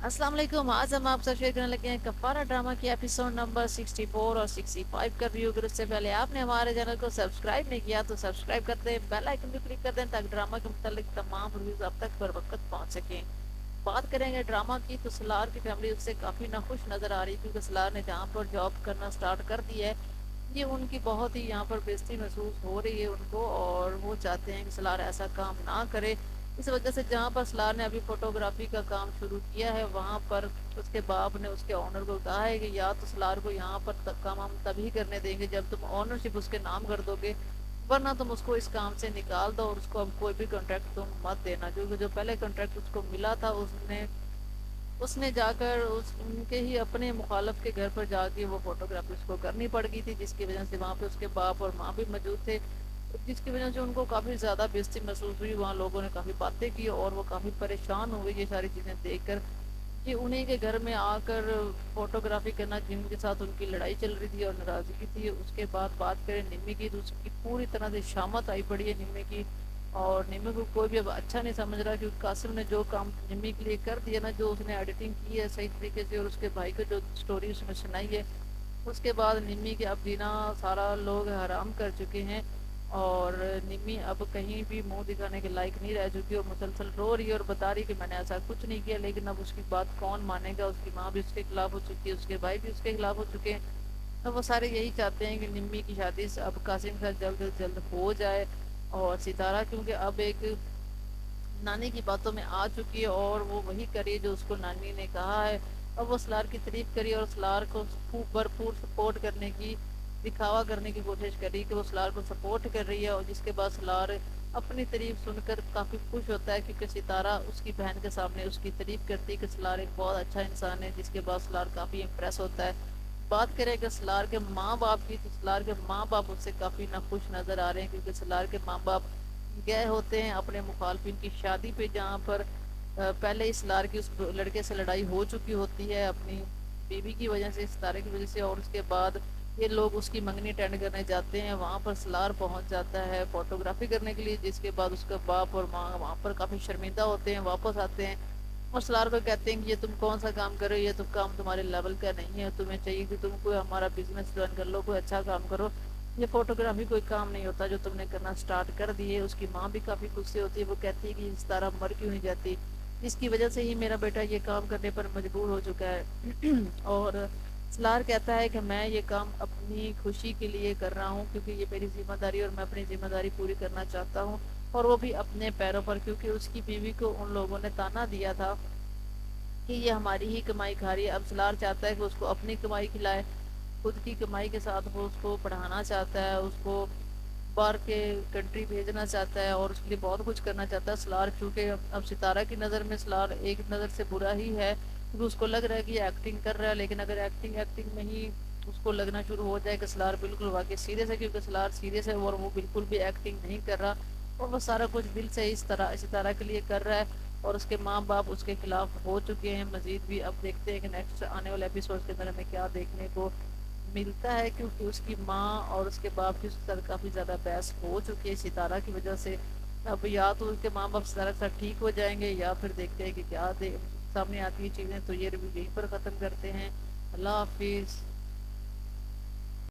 अस्सलाम वालेकुम। आज हम आपसे शेयर करने लगे हैं कफारा ड्रामा की एपिसोड नंबर 64 और 65 का रिव्यू। अगर उससे पहले आपने हमारे चैनल को सब्सक्राइब नहीं किया तो सब्सक्राइब कर दें, बेल आइकन भी क्लिक कर दें ताकि ड्रामा के मुतालिक तमाम रिव्यूज आप तक बर वक्त पहुंच सकें। बात करेंगे ड्रामा की तो सलार की फैमिली उससे काफ़ी नाखुश नज़र आ रही, क्योंकि सलार ने जहाँ पर जॉब करना स्टार्ट कर दी है, ये उनकी बहुत ही यहाँ पर बेइज्जती महसूस हो रही है उनको, और वो चाहते हैं कि सलार ऐसा काम ना करे। इस वजह से जहाँ पर सलार ने अभी फोटोग्राफी का काम शुरू किया है, वहाँ पर उसके बाप ने उसके ऑनर को कहा है कि या तो सलार को यहाँ पर काम हम तभी करने देंगे जब तुम ऑनरशिप उसके नाम कर दोगे, वरना तुम उसको इस काम से निकाल दो और उसको अब कोई भी कॉन्ट्रैक्ट तुम मत देना। क्योंकि जो पहले कॉन्ट्रैक्ट उसको मिला था, उसने उसने जाकर उस उनके ही अपने मुखालफ के घर पर जाके वो फोटोग्राफी उसको करनी पड़ गई थी, जिसकी वजह से वहाँ पे उसके बाप और माँ भी मौजूद थे, जिसकी वजह से उनको काफ़ी ज़्यादा बेइज्जती महसूस हुई। वहाँ लोगों ने काफ़ी बातें की और वो काफ़ी परेशान हुए ये सारी चीज़ें देखकर कि उन्हीं के घर में आकर फोटोग्राफी करना, जिनके साथ उनकी लड़ाई चल रही थी और नाराज़गी थी। उसके बाद बात करें निम्मी की, तो उसकी पूरी तरह से शामत आई पड़ी है निम्मी की, और निम्मी को कोई भी अब अच्छा नहीं समझ रहा, क्योंकि कासिम ने जो काम निम्मी के लिए कर दिया ना, जो उसने एडिटिंग की है सही तरीके से और उसके भाई को जो स्टोरी उसने सुनाई है, उसके बाद निम्मी के अब जीना सारा लोग हराम कर चुके हैं। और निम्मी अब कहीं भी मुंह दिखाने के लायक नहीं रह चुकी, और मुसलसल रो रही है और बता रही कि मैंने ऐसा कुछ नहीं किया। लेकिन अब उसकी बात कौन मानेगा, उसकी माँ भी उसके खिलाफ हो चुकी है, उसके भाई भी उसके खिलाफ हो चुके हैं। तो वो सारे यही चाहते हैं कि निम्मी की शादी से अब कासिम के साथ जल्द से जल्द हो जाए। और सितारा क्योंकि अब एक नानी की बातों में आ चुकी है और वो वही करी जो उसको नानी ने कहा है। अब वो सलार की तारीफ करी और सलार को भरपूर सपोर्ट करने की, दिखावा करने की कोशिश करी कि वो सलार को सपोर्ट कर रही है। और जिसके बाद सलार अपनी तारीफ सुनकर काफ़ी खुश होता है, क्योंकि सितारा उसकी बहन के सामने उसकी तारीफ करती है कि सलार एक बहुत अच्छा इंसान है, जिसके बाद सलार काफ़ी इम्प्रेस होता है। बात करें कि सलार के माँ बाप की, तो सलार के माँ बाप उससे काफ़ी नाखुश नज़र आ रहे हैं, क्योंकि सलार के माँ बाप गए होते हैं अपने मुखालफिन की शादी पे, जहाँ पर पहले इस लार की उस लड़के से लड़ाई हो चुकी होती है अपनी बीवी की वजह से, सितारे की वजह से। और उसके बाद ये लोग उसकी मंगनी अटेंड करने जाते हैं, वहाँ पर सलार पहुँच जाता है फोटोग्राफी करने के लिए, जिसके बाद उसका बाप और माँ वहाँ पर काफ़ी शर्मिंदा होते हैं, वापस आते हैं और सलार को कहते हैं कि ये तुम कौन सा काम कर रहे हो, ये तो काम तुम्हारे लेवल का नहीं है, तुम्हें चाहिए कि तुम कोई हमारा बिजनेस ज्वाइन कर लो, कोई अच्छा काम करो, ये फोटोग्राफी कोई काम नहीं होता जो तुमने करना स्टार्ट कर दिए। उसकी माँ भी काफ़ी गुस्से होती है, वो कहती है कि इस तरह मर क्यों नहीं जाती, इसकी वजह से ही मेरा बेटा ये काम करने पर मजबूर हो चुका है। और सलार कहता है कि मैं ये काम अपनी खुशी के लिए कर रहा हूँ, क्योंकि ये मेरी जिम्मेदारी और मैं अपनी जिम्मेदारी पूरी करना चाहता हूँ, और वो भी अपने पैरों पर। क्योंकि उसकी बीवी को उन लोगों ने ताना दिया था कि ये हमारी ही कमाई खा रही है। अब सलार चाहता है कि उसको अपनी कमाई खिलाए, खुद की कमाई के साथ वो उसको पढ़ाना चाहता है, उसको बाहर के कंट्री भेजना चाहता है और उसके लिए बहुत कुछ करना चाहता है सलार। चूँकि अब सितारा की नज़र में सलार एक नज़र से बुरा ही है, क्योंकि उसको लग रहा है कि ये एक्टिंग कर रहा है। लेकिन अगर एक्टिंग एक्टिंग में ही उसको लगना शुरू हो जाए कि सलार बिल्कुल वाकई सीरियस है, क्योंकि सलार सीरियस है और वो बिल्कुल भी एक्टिंग नहीं कर रहा, और वो सारा कुछ दिल से इस तरह सितारा के लिए कर रहा है। और उसके माँ बाप उसके खिलाफ हो चुके हैं मजीद भी। अब देखते हैं कि नेक्स्ट आने वाले एपिसोड के अंदर हमें क्या देखने को मिलता है, क्योंकि उसकी माँ और उसके बाप की उसके साथ काफ़ी ज़्यादा बहस हो चुकी है सितारा की वजह से। अब या तो उसके माँ बाप सितारा के साथ ठीक हो जाएंगे, या फिर देखते हैं कि क्या सामने आती है चीज़ें। तो ये रिव्यू यहीं पर ख़त्म करते हैं। अल्लाह हाफिज़।